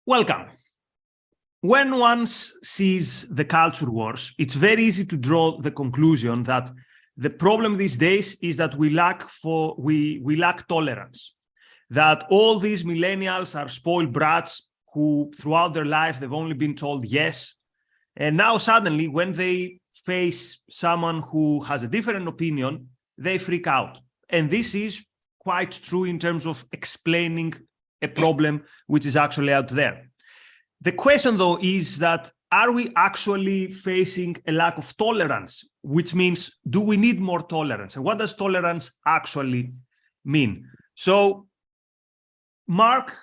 Welcome. When one sees the culture wars, it's very easy to draw the conclusion that the problem these days is that we lack tolerance. That all these millennials are spoiled brats who throughout their life they've only been told yes. And now suddenly when they face someone who has a different opinion, they freak out. And this is quite true in terms of explaining a problem which is actually out there. The question, though, is that are we actually facing a lack of tolerance, which means do we need more tolerance? And what does tolerance actually mean? So Mark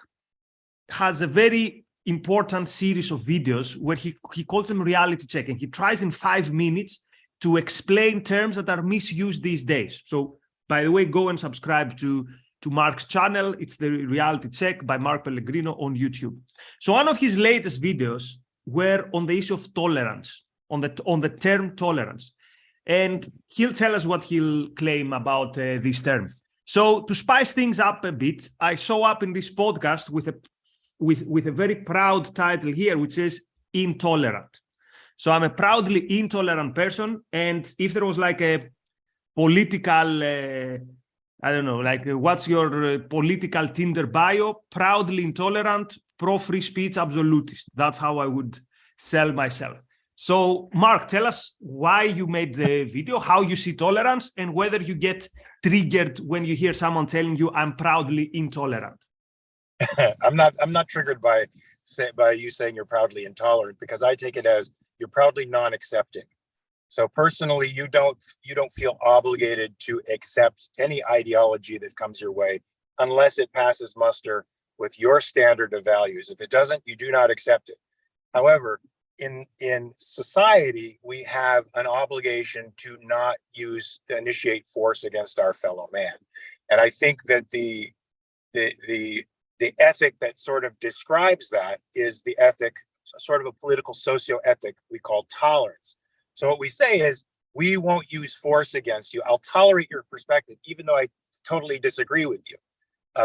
has a very important series of videos where he calls them reality check, and he tries in 5 minutes to explain terms that are misused these days. So, by the way, go and subscribe to Mark's channel. It's the Reality Check by Mark Pellegrino on YouTube. So one of his latest videos were on the issue of tolerance, on the term tolerance. And he'll tell us what he'll claim about this term. So to spice things up a bit, I show up in this podcast with a very proud title here, which says Intolerant. So I'm a proudly intolerant person. And if there was like a political I don't know, like what's your political Tinder bio? Proudly intolerant, pro-free speech absolutist. That's how I would sell myself. So, Mark, tell us why you made the video, how you see tolerance, and whether you get triggered when you hear someone telling you, I'm proudly intolerant. I'm not triggered by you saying you're proudly intolerant, because I take it as you're proudly non-accepting. So personally, you don't feel obligated to accept any ideology that comes your way unless it passes muster with your standard of values. If it doesn't, you do not accept it. However, in society, we have an obligation to not initiate force against our fellow man. And I think that the ethic that sort of describes that is the ethic, sort of a political socio-ethic we call tolerance. So what we say is, we won't use force against you. I'll tolerate your perspective, even though I totally disagree with you,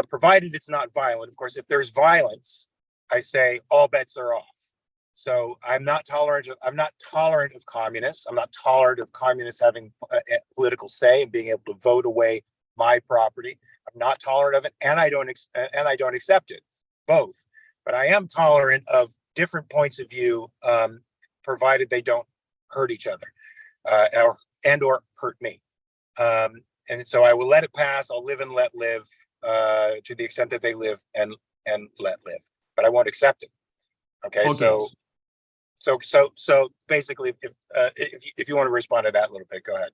provided it's not violent. Of course, if there's violence, I say all bets are off. So I'm not tolerant of communists. I'm not tolerant of communists having a political say and being able to vote away my property. I'm not tolerant of it, and I don't accept it, both. But I am tolerant of different points of view, provided they don't hurt each other, or hurt me. And so I will let it pass. I'll live and let live, to the extent that they live and let live. But I won't accept it. Okay. So basically, if you want to respond to that a little bit, go ahead.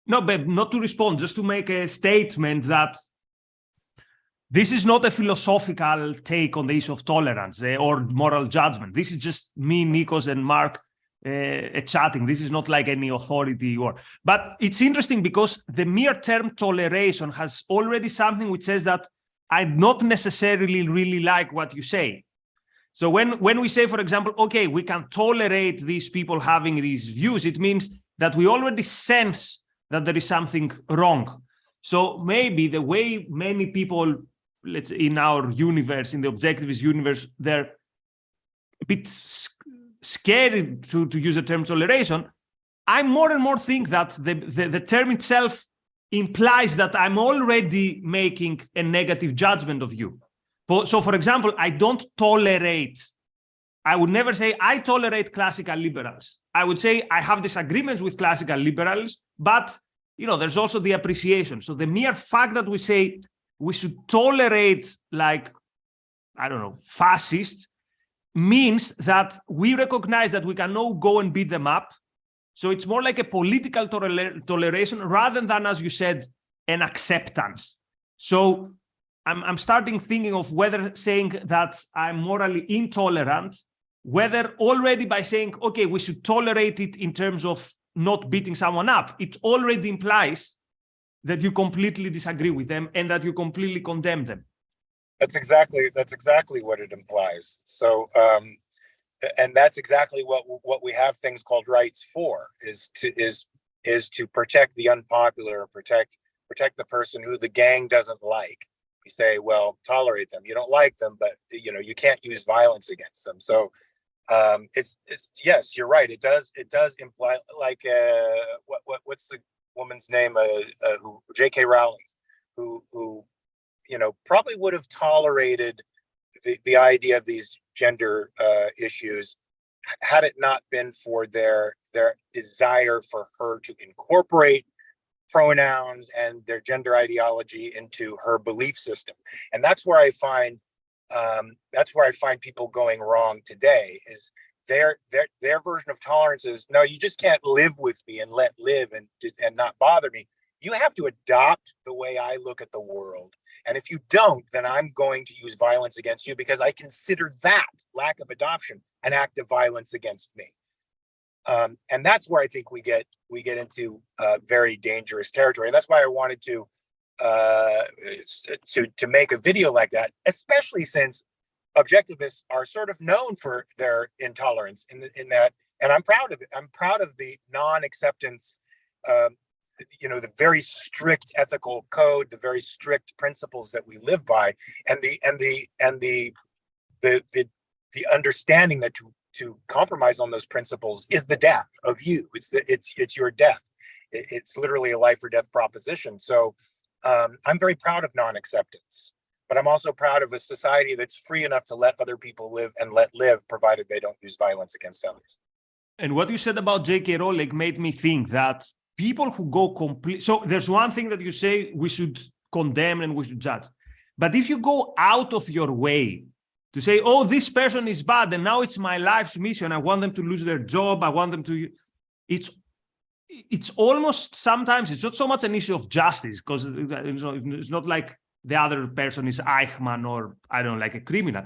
No, but not to respond, just to make a statement that this is not a philosophical take on the issue of tolerance or moral judgment. This is just me, Nikos, and Mark chatting. This is not like any authority but it's interesting because the mere term toleration has already something which says that I not necessarily really like what you say. So when we say, for example, okay, we can tolerate these people having these views, it means that we already sense that there is something wrong. So maybe the way many people, let's say in our universe, in the objectivist universe, they're a bit scary to use the term toleration. I more and more think that the term itself implies that I'm already making a negative judgment of you. So, for example, I would never say I tolerate classical liberals. I would say I have disagreements with classical liberals, but there's also the appreciation. So the mere fact that we say we should tolerate, like, I don't know, fascists, means that we recognize that we can now go and beat them up. So it's more like a political toleration rather than, as you said, an acceptance. So I'm starting thinking of whether saying that I'm morally intolerant, whether already by saying, okay, we should tolerate it in terms of not beating someone up, it already implies that you completely disagree with them and that you completely condemn them. That's exactly what it implies. So, and that's exactly what we have things called rights for, is to protect the unpopular, protect the person who the gang doesn't like. we say, well, tolerate them. You don't like them, but you can't use violence against them. So it's yes, you're right. It does imply, like what's the woman's name? Who J.K. Rowling, who probably would have tolerated the idea of these gender issues had it not been for their desire for her to incorporate pronouns and their gender ideology into her belief system. And that's where I find people going wrong today. Is their version of tolerance is, no, you just can't live with me and let live and not bother me. You have to adopt the way I look at the world. And if you don't, then I'm going to use violence against you, because I consider that lack of adoption an act of violence against me. And that's where I think we get into very dangerous territory. And that's why I wanted to make a video like that, especially since objectivists are sort of known for their intolerance in that, and I'm proud of it. I'm proud of the non-acceptance, the very strict ethical code, the very strict principles that we live by, and the understanding that to compromise on those principles is the death of you. It's your death. It's literally a life or death proposition. So I'm very proud of non-acceptance, but I'm also proud of a society that's free enough to let other people live and let live, provided they don't use violence against others. And what you said about J.K. Rowling made me think that people who go complete. So there's one thing that you say we should condemn and we should judge. But if you go out of your way to say, oh, this person is bad, and now it's my life's mission, I want them to lose their job, I want them to, it's almost, sometimes it's not so much an issue of justice, because it's not like the other person is Eichmann or, I don't know, like a criminal.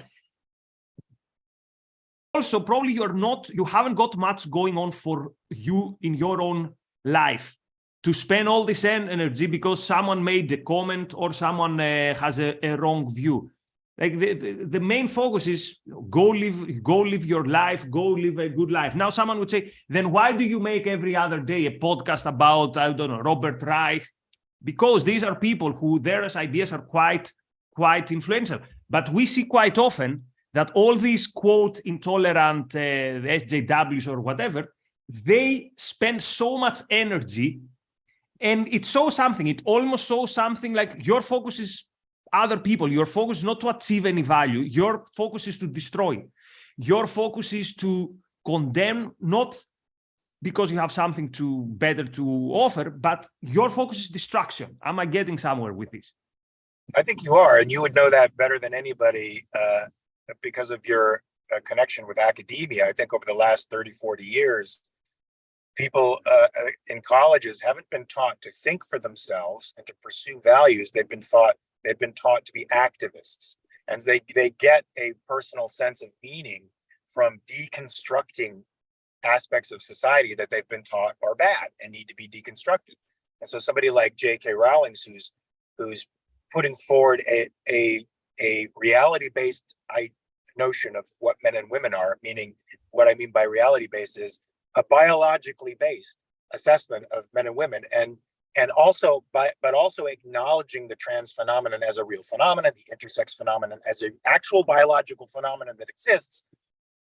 Also, probably you haven't got much going on for you in your own life to spend all this energy because someone made a comment or someone has a wrong view. Like the main focus is go live your life, go live a good life. Now someone would say, then why do you make every other day a podcast about, I don't know, Robert Reich? Because these are people who their ideas are quite influential. But we see quite often that all these quote intolerant SJWs or whatever, they spend so much energy, and it shows something. It almost shows something like your focus is other people. Your focus is not to achieve any value. Your focus is to destroy. Your focus is to condemn, not because you have something better to offer, but your focus is destruction. Am I getting somewhere with this? I think you are, and you would know that better than anybody because of your connection with academia. I think over the last 30, 40 years, people in colleges haven't been taught to think for themselves and to pursue values. They've been taught to be activists, and they get a personal sense of meaning from deconstructing aspects of society that they've been taught are bad and need to be deconstructed. And so somebody like J.K. Rowling, who's putting forward a reality-based notion of what men and women are, meaning what I mean by reality-based is a biologically based assessment of men and women, and also acknowledging the trans phenomenon as a real phenomenon, the intersex phenomenon as an actual biological phenomenon that exists,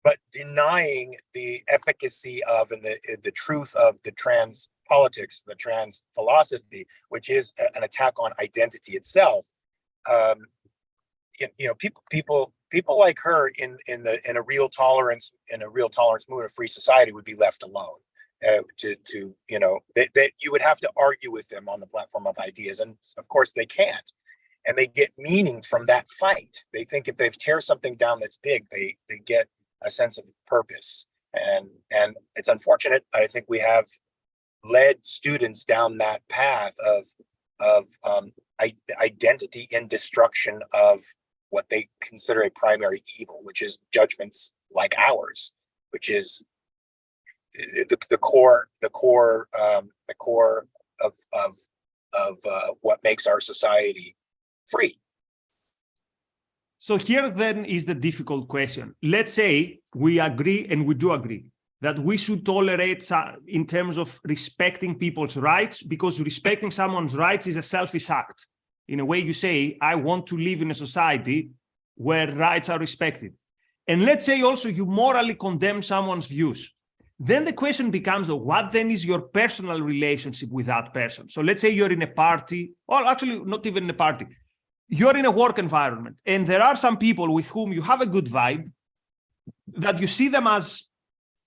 but denying the efficacy of and the truth of the trans politics, the trans philosophy, which is an attack on identity itself. People like her in a real tolerance movement of free society would be left alone. That you would have to argue with them on the platform of ideas, and of course they can't, and they get meaning from that fight. They think if they tear something down that's big, they get a sense of purpose, and it's unfortunate. I think we have led students down that path of identity in destruction of what they consider a primary evil, which is judgments like ours, which is the core of what makes our society free. So here then is the difficult question. Let's say we agree, and we do agree, that we should tolerate in terms of respecting people's rights, because respecting someone's rights is a selfish act. In a way, you say, I want to live in a society where rights are respected. And let's say also you morally condemn someone's views. Then the question becomes, what then is your personal relationship with that person? So let's say you're in a party, or actually not even in a party. You're in a work environment, and there are some people with whom you have a good vibe, that you see them as,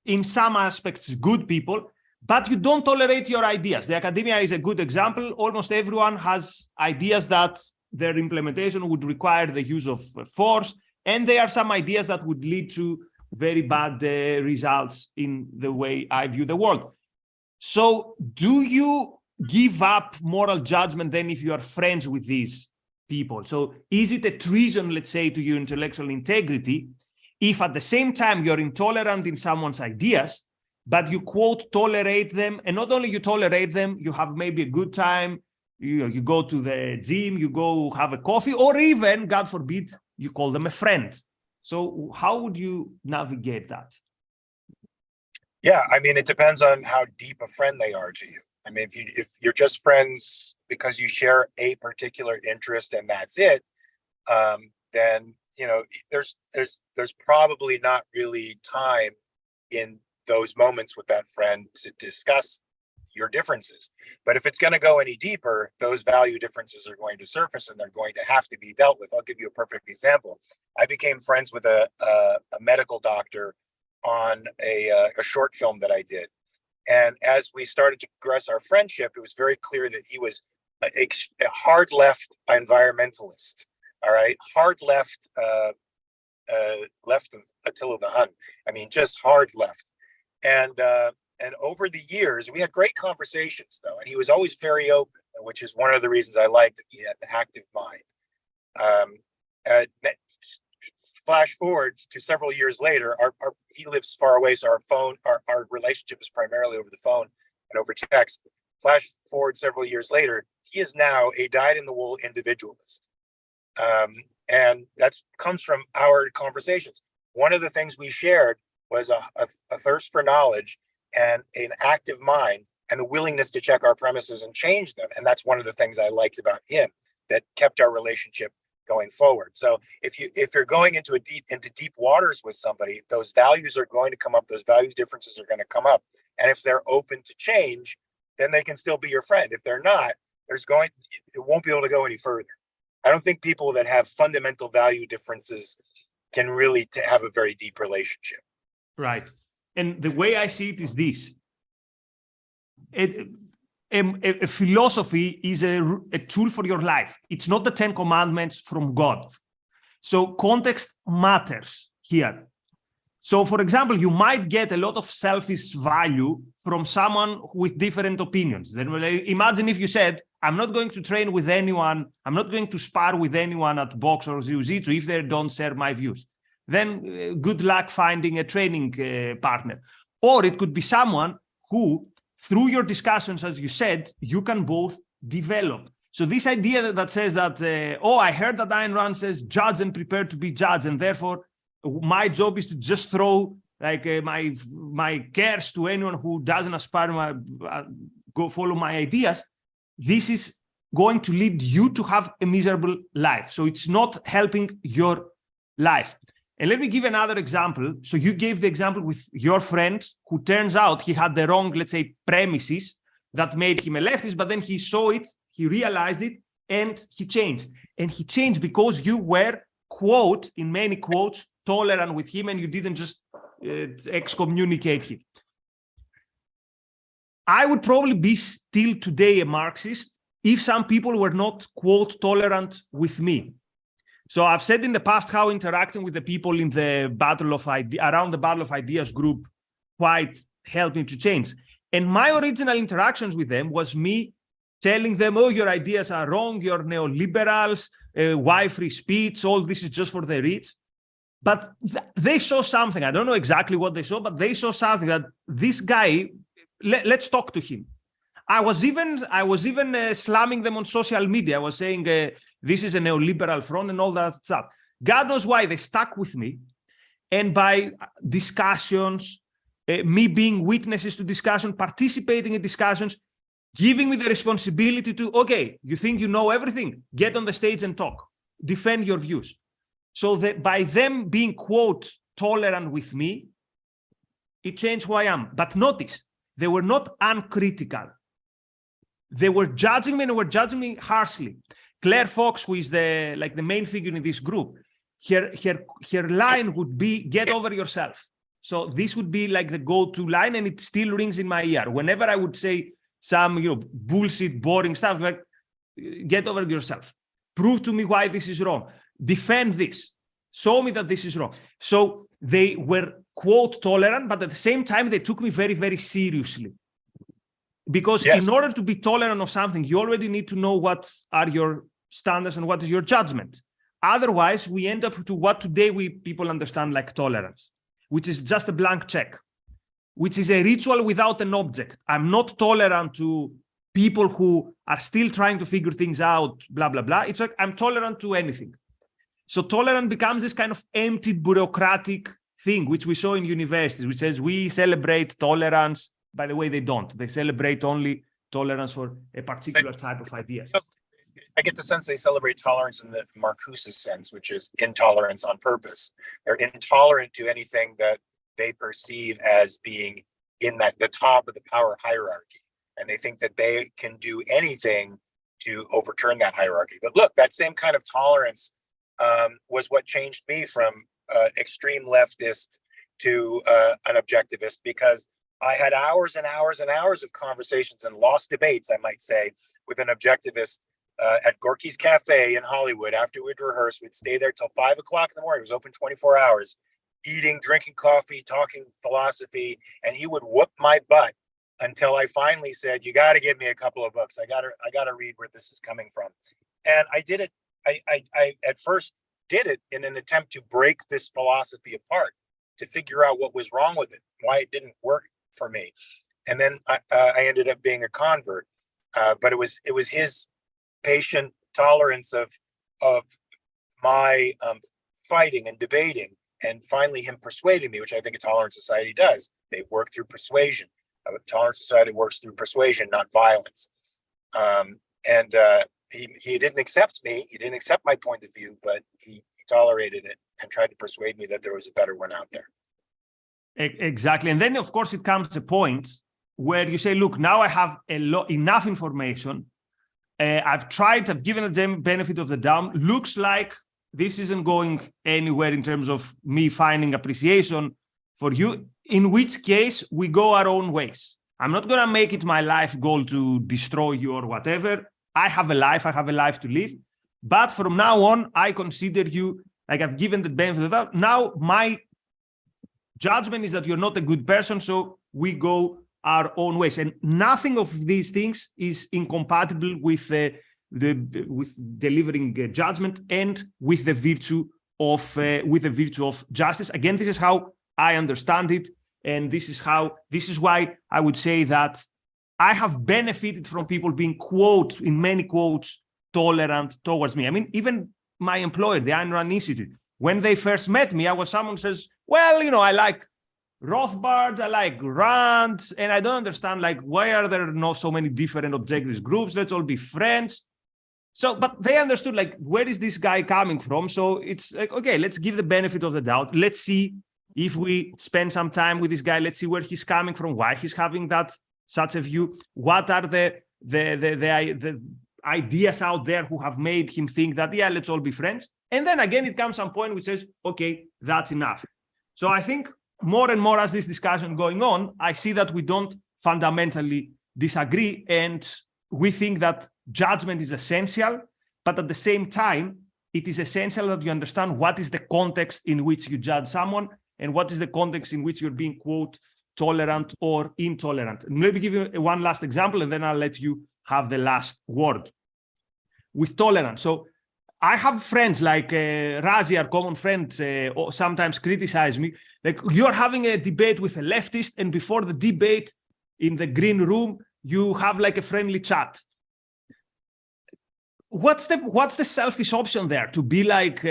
in some aspects, good people, but you don't tolerate your ideas. The academia is a good example. Almost everyone has ideas that their implementation would require the use of force, and there are some ideas that would lead to very bad results in the way I view the world. So do you give up moral judgment then if you are friends with these people? So is it a treason, let's say, to your intellectual integrity if at the same time you're intolerant in someone's ideas, but you, quote, tolerate them, and not only you tolerate them, you have maybe a good time, you go to the gym, you go have a coffee, or even, God forbid, you call them a friend. So how would you navigate that? Yeah, I mean, it depends on how deep a friend they are to you. I mean, if you're just friends because you share a particular interest and that's it, then there's probably not really time in those moments with that friend to discuss your differences. But if it's going to go any deeper, those value differences are going to surface and they're going to have to be dealt with. I'll give you a perfect example. I became friends with a medical doctor on a short film that I did. And as we started to progress our friendship, it was very clear that he was a hard left environmentalist. All right. Hard left, left of Attila the Hun. I mean, just hard left. And over the years, we had great conversations, though, and he was always very open, which is one of the reasons I liked that he had an active mind. Flash forward to several years later, he lives far away, so our relationship is primarily over the phone and over text. Flash forward several years later, he is now a dyed-in-the-wool individualist, and that comes from our conversations. One of the things we shared was a thirst for knowledge and an active mind and the willingness to check our premises and change them. And that's one of the things I liked about him that kept our relationship going forward. So if you're going into deep waters with somebody, those values are going to come up, those value differences are going to come up. And if they're open to change, then they can still be your friend. If they're not, it won't be able to go any further. I don't think people that have fundamental value differences can really have a very deep relationship. Right. And the way I see it is this. A philosophy is a tool for your life. It's not the 10 commandments from God. So context matters here. So, for example, you might get a lot of selfish value from someone with different opinions. Then imagine if you said, I'm not going to train with anyone, I'm not going to spar with anyone at box or jiu-jitsu if they don't share my views. Then good luck finding a training partner. Or it could be someone who, through your discussions, as you said, you can both develop. So this idea that says that, I heard that Ayn Rand says, judge and prepare to be judged, and therefore my job is to just throw my cares to anyone who doesn't aspire go follow my ideas. This is going to lead you to have a miserable life. So it's not helping your life. And let me give another example. So you gave the example with your friend who turns out he had the wrong, let's say, premises that made him a leftist, but then he saw it, he realized it, and he changed. And he changed because you were, quote, in many quotes, tolerant with him, and you didn't just excommunicate him. I would probably be still today a Marxist if some people were not, quote, tolerant with me. So I've said in the past how interacting with the people in the around the Battle of Ideas group quite helped me to change. And my original interactions with them was me telling them, oh, your ideas are wrong, you're neoliberals, why free speech, all this is just for the rich. But they saw something. I don't know exactly what they saw, but they saw something that this guy, let's talk to him. I was even slamming them on social media. I was saying this is a neoliberal front and all that stuff. God knows why they stuck with me. And by discussions, me being witnesses to discussion, participating in discussions, giving me the responsibility to, okay, you think you know everything? Get on the stage and talk. Defend your views. So that by them being, quote, tolerant with me, it changed who I am. But notice, they were not uncritical. They were judging me, and were judging me harshly. Claire Fox, who is the main figure in this group, her line would be, get over yourself. So this would be like the go-to line, and it still rings in my ear. Whenever I would say some, bullshit, boring stuff, like, get over yourself. Prove to me why this is wrong. Defend this. Show me that this is wrong. So they were, quote, tolerant, but at the same time, they took me very, very seriously. Because in order to be tolerant of something, you already need to know what are your standards and what is your judgment. Otherwise, we end up to what today people understand like tolerance, which is just a blank check, which is a ritual without an object. I'm not tolerant to people who are still trying to figure things out, blah, blah, blah. It's like I'm tolerant to anything. So tolerant becomes this kind of empty bureaucratic thing, which we saw in universities, which says we celebrate tolerance. By the way, they don't. They celebrate only tolerance for a particular type of ideas. I get the sense they celebrate tolerance in the Marcuse's sense, which is intolerance on purpose. They're intolerant to anything that they perceive as being in the top of the power hierarchy. And they think that they can do anything to overturn that hierarchy. But look, that same kind of tolerance was what changed me from extreme leftist to an objectivist, because I had hours and hours and hours of conversations and lost debates, I might say, with an objectivist at Gorky's Cafe in Hollywood. After we'd rehearse, we'd stay there till 5 o'clock in the morning. It was open 24 hours, eating, drinking coffee, talking philosophy, and he would whoop my butt until I finally said, you got to give me a couple of books. I got to read where this is coming from. And I did it. I at first did it in an attempt to break this philosophy apart, to figure out what was wrong with it, why it didn't work for me. And then I ended up being a convert. But it was his patient tolerance of my fighting and debating, and finally him persuading me, which I think a tolerant society does. They work through persuasion. A tolerant society works through persuasion, not violence. He didn't accept me. He didn't accept my point of view, but he tolerated it and tried to persuade me that there was a better one out there. Exactly. And then, of course, it comes a point where you say, look, now I have enough information. I've given the benefit of the doubt. Looks like this isn't going anywhere in terms of me finding appreciation for you, in which case we go our own ways. I'm not going to make it my life goal to destroy you or whatever. I have a life to live. But from now on, I consider you, like, I've given the benefit of the doubt. Now my judgment is that you're not a good person, so we go our own ways. And nothing of these things is incompatible with with delivering judgment and with the virtue of justice. Again, this is how I understand it, and this is why I would say that I have benefited from people being, quote, in many quotes, tolerant towards me. I mean, even my employer, the Ayn Rand Institute, when they first met me, I was someone who says, well, I like Rothbard, I like Rand, and I don't understand, like, why are there not so many different objectivist groups? Let's all be friends. So, but they understood, like, where is this guy coming from? So it's like, okay, let's give the benefit of the doubt. Let's see if we spend some time with this guy. Let's see where he's coming from, why he's having such a view. What are the ideas out there who have made him think that, yeah, let's all be friends. And then again, it comes some point which says, okay, that's enough. So I think more and more as this discussion going on, I see that we don't fundamentally disagree, and we think that judgment is essential, but at the same time, it is essential that you understand what is the context in which you judge someone and what is the context in which you're being, quote, tolerant or intolerant. And maybe give you one last example, and then I'll let you have the last word. With tolerance. So I have friends like Razi, our common friend, sometimes criticize me. Like, you're having a debate with a leftist, and before the debate in the green room, you have like a friendly chat. What's the selfish option there? To be like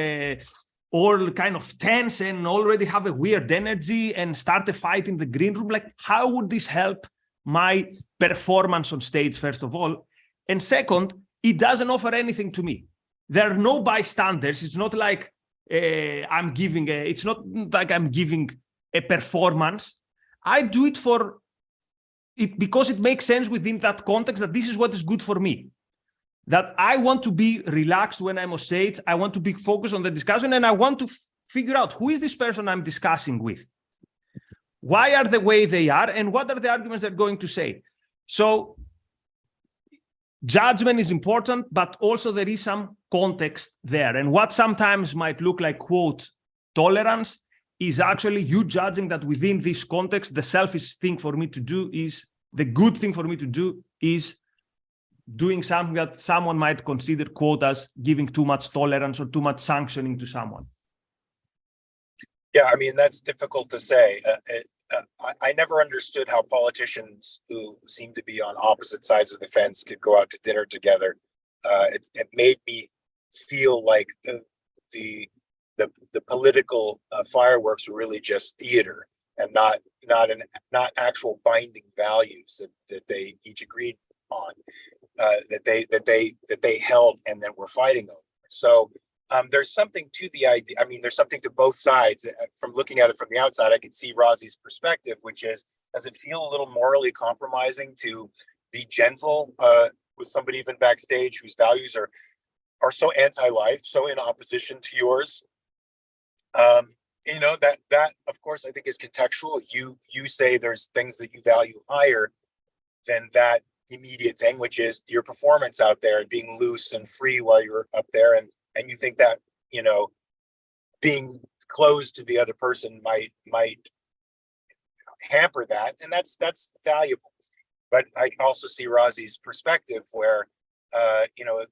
all kind of tense and already have a weird energy and start a fight in the green room? Like, how would this help my performance on stage, first of all. And second, it doesn't offer anything to me. There are no bystanders. It's not like it's not like I'm giving a performance. I do it for it because it makes sense within that context that this is what is good for me. That I want to be relaxed when I'm on stage. I want to be focused on the discussion, and I want to figure out who is this person I'm discussing with. Why are the way they are, and what are the arguments they're going to say? So judgment is important, but also there is some context there. And what sometimes might look like, quote, tolerance is actually you judging that within this context, the selfish thing for me to do is, the good thing for me to do is doing something that someone might consider, quote, as giving too much tolerance or too much sanctioning to someone. Yeah, I mean, that's difficult to say. I never understood how politicians who seem to be on opposite sides of the fence could go out to dinner together. It made me feel like the political fireworks were really just theater and not actual binding values that they each agreed on, that they held and then were fighting over. So there's something to the idea. I mean, there's something to both sides. From looking at it from the outside, I can see Razi's perspective, which is, does it feel a little morally compromising to be gentle with somebody even backstage whose values are so anti-life, so in opposition to yours? You know, that of course I think is contextual. You say there's things that you value higher than that immediate thing, which is your performance out there and being loose and free while you're up there, and you think that, you know, being closed to the other person might hamper that, and that's valuable. But I also see Razi's perspective where you know,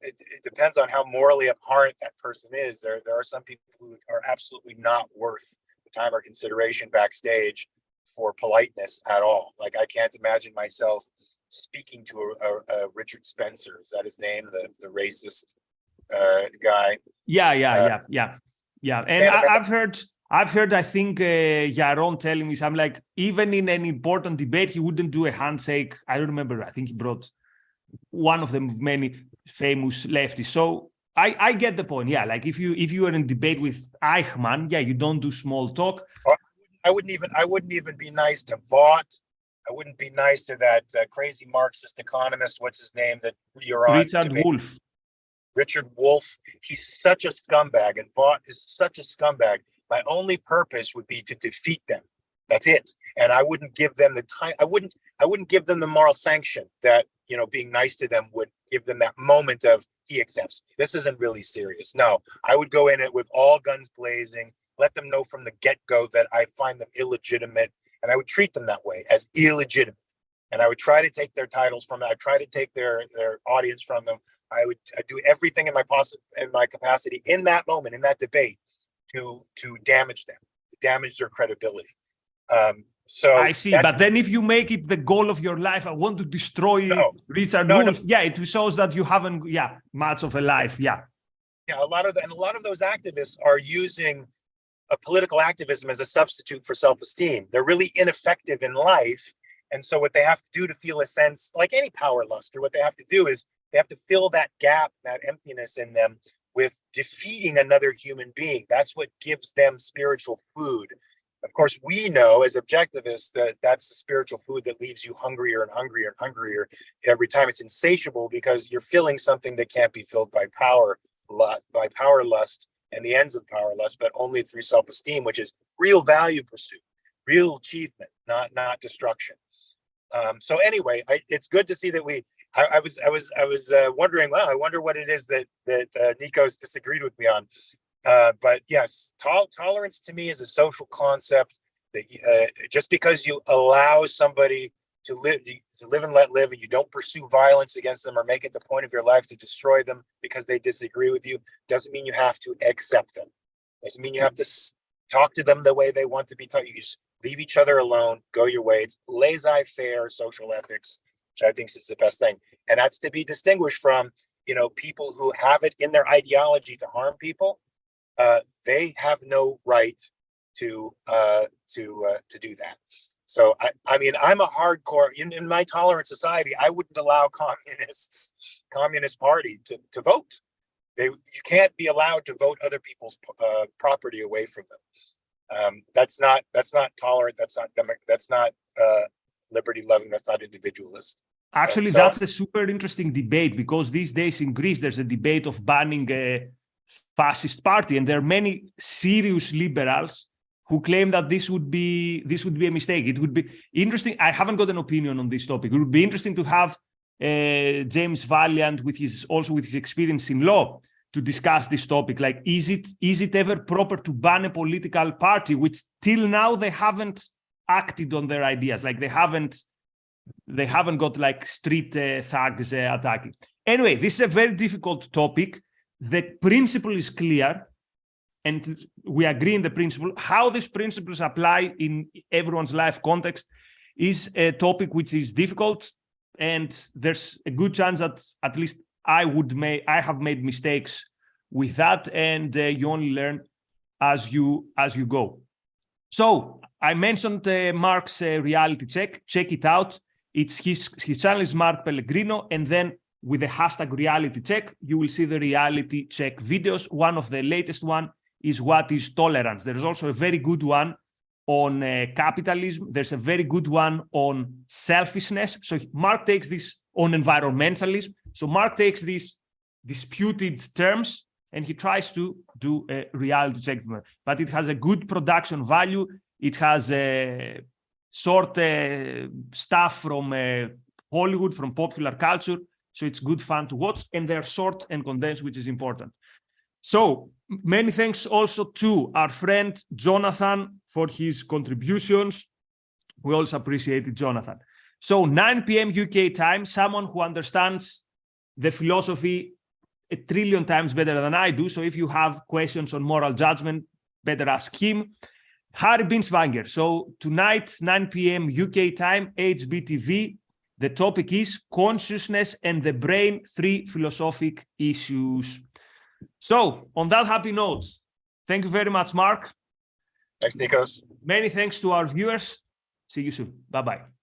it depends on how morally abhorrent that person is. There are some people who are absolutely not worth the time or consideration backstage for politeness at all. Like, I can't imagine myself speaking to a Richard Spencer, is that his name, the racist guy? Yeah. And I've heard, I think, Yaron telling me something like, even in an important debate, he wouldn't do a handshake. I don't remember. I think he brought one of the many famous leftists. So I get the point. Yeah, like if you are in debate with Eichmann, yeah, you don't do small talk. I wouldn't even be nice to Vought. I wouldn't be nice to that crazy Marxist economist. What's his name that you're on? Richard Wolff. He's such a scumbag, and Vought is such a scumbag. My only purpose would be to defeat them. That's it. And I wouldn't give them the time. I wouldn't give them the moral sanction that, you know, being nice to them would give them that moment of, he accepts me. This isn't really serious. No, I would go in it with all guns blazing, let them know from the get-go that I find them illegitimate, and I would treat them that way, as illegitimate. And I would try to take their titles from them. I'd try to take their audience from them. I'd do everything in my capacity in that moment, in that debate, to damage them, to damage their credibility. So I see, but then if you make it the goal of your life, I want to destroy Richard Wolff. Yeah, it shows that you haven't, much of a life. Yeah, a lot of those activists are using a political activism as a substitute for self-esteem. They're really ineffective in life, and so what they have to do to feel a sense, like any power luster, what they have to do is they have to fill that gap, that emptiness in them, with defeating another human being. That's what gives them spiritual food. Of course, we know as objectivists that that's the spiritual food that leaves you hungrier and hungrier and hungrier every time. It's insatiable because you're filling something that can't be filled by power lust and the ends of power lust, but only through self-esteem, which is real value pursuit, real achievement, not destruction. So anyway, it's good to see that I was wondering, well, I wonder what it is that Nikos disagreed with me on. But yes, tolerance to me is a social concept that just because you allow somebody to live and let live, and you don't pursue violence against them or make it the point of your life to destroy them because they disagree with you, doesn't mean you have to accept them. Doesn't mean you have to talk to them the way they want to be taught. You just leave each other alone, go your way. It's laissez-faire social ethics, which I think is the best thing. And that's to be distinguished from, you know, people who have it in their ideology to harm people. They have no right to do that. So I mean, I'm a hardcore in my tolerant society. I wouldn't allow Communist Party to vote. You can't be allowed to vote other people's property away from them. That's not tolerant. That's not liberty loving. That's not individualist. Actually, that's a super interesting debate, because these days in Greece there's a debate of banning a fascist party, and there are many serious liberals who claim that this would be a mistake. It would be interesting. I haven't got an opinion on this topic. It would be interesting to have James Valiant with his experience in law to discuss this topic. Like, is it ever proper to ban a political party which till now they haven't acted on their ideas? Like, they haven't got like street thugs attacking. Anyway, this is a very difficult topic. The principle is clear, and we agree in the principle. How these principles apply in everyone's life context is a topic which is difficult, and there's a good chance that at least I have made mistakes with that, and you only learn as you go. So I mentioned Mark's reality check. Check it out. It's his channel is Mark Pellegrino, and then with the hashtag reality check, you will see the reality check videos. One of the latest one is what is tolerance. There's also a very good one on capitalism. There's a very good one on selfishness. So Mark takes this on environmentalism. So Mark takes these disputed terms and he tries to do a reality check. But it has a good production value. It has short stuff from Hollywood, from popular culture. So it's good fun to watch, and they're short and condensed, which is important. So many thanks also to our friend Jonathan for his contributions. We also appreciate it, Jonathan. So 9 p.m. UK time, someone who understands the philosophy a trillion times better than I do. So if you have questions on moral judgment, better ask him. Harry Binswanger. So tonight, 9 p.m. UK time, HBTV. The topic is consciousness and the brain, 3 philosophic issues. So on that happy note, thank you very much, Mark. Thanks, Nikos. Many thanks to our viewers. See you soon. Bye-bye.